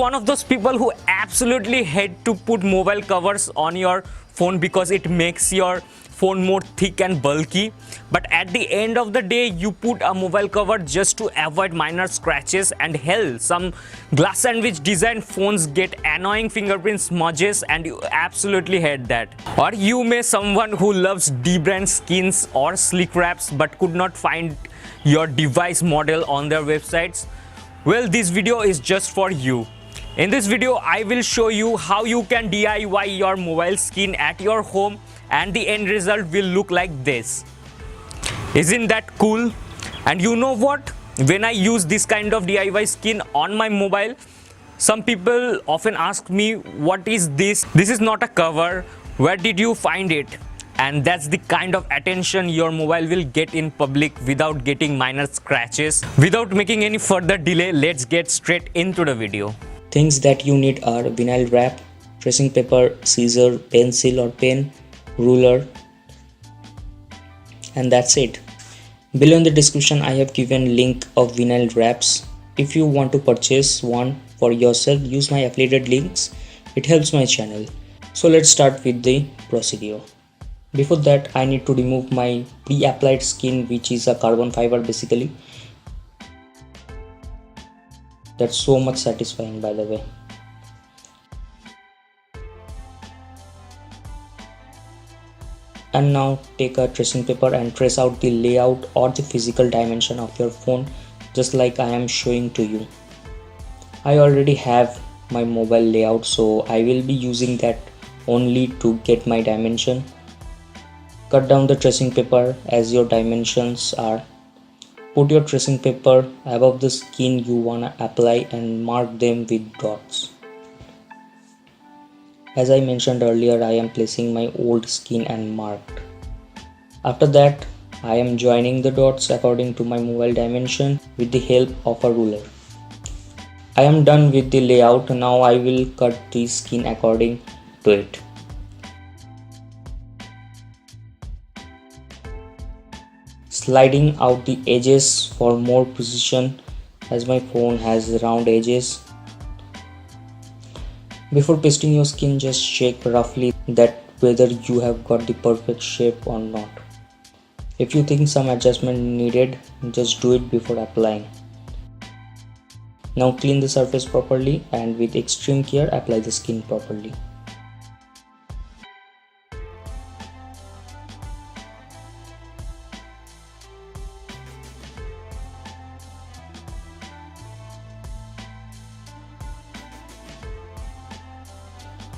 one of those people who absolutely hate to put mobile covers on your phone because it makes your phone more thick and bulky, but at the end of the day you put a mobile cover just to avoid minor scratches, and hell, some glass sandwich design phones get annoying fingerprint smudges and you absolutely hate that. Or you may someone who loves dbrand skins or slickwraps but could not find your device model on their websites. Well, this video is just for you. In this video, I will show you how you can DIY your mobile skin at your home, and the end result will look like this. Isn't that cool? And you know what? When I use this kind of DIY skin on my mobile, some people often ask me, what is this? This is not a cover. Where did you find it? And that's the kind of attention your mobile will get in public without getting minor scratches. Without making any further delay, let's get straight into the video. Things that you need are vinyl wrap, tracing paper, scissor, pencil or pen, ruler, and that's it. Below in the description I have given link of vinyl wraps. If you want to purchase one for yourself, use my affiliated links. It helps my channel. So let's start with the procedure. Before that, I need to remove my pre-applied skin, which is a carbon fiber basically. That's so much satisfying, by the way. And now take a tracing paper and trace out the layout or the physical dimension of your phone, just like I am showing to you. I already have my mobile layout, so I will be using that only to get my dimension. Cut down the tracing paper as your dimensions are. Put your tracing paper above the skin you wanna apply and mark them with dots. As I mentioned earlier, I am placing my old skin and marked. After that, I am joining the dots according to my mobile dimension with the help of a ruler. I am done with the layout. Now I will cut the skin according to it. Sliding out the edges for more precision, as my phone has round edges. Before pasting your skin, just check roughly that whether you have got the perfect shape or not. If you think some adjustment needed, just do it before applying. Now clean the surface properly and with extreme care apply the skin properly.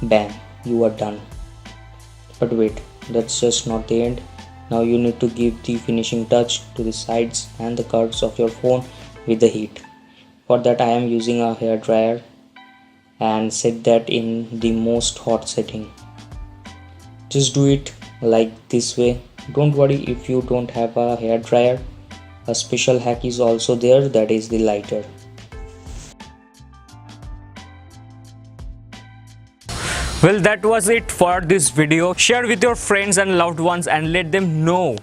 Bam, you are done. But wait, that's just not the end. Now you need to give the finishing touch to the sides and the curves of your phone with the heat. For that I am using a hair dryer and set that in the most hot setting. Just do it like this way. Don't worry if you don't have a hair dryer. A special hack is also there, that is the lighter. Well, that was it for this video. Share with your friends and loved ones and let them know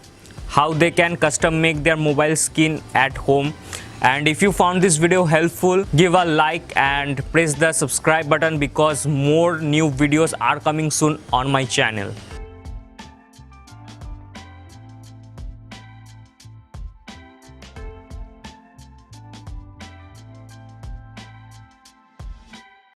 how they can custom make their mobile skin at home. And if you found this video helpful, give a like and press the subscribe button because more new videos are coming soon on my channel.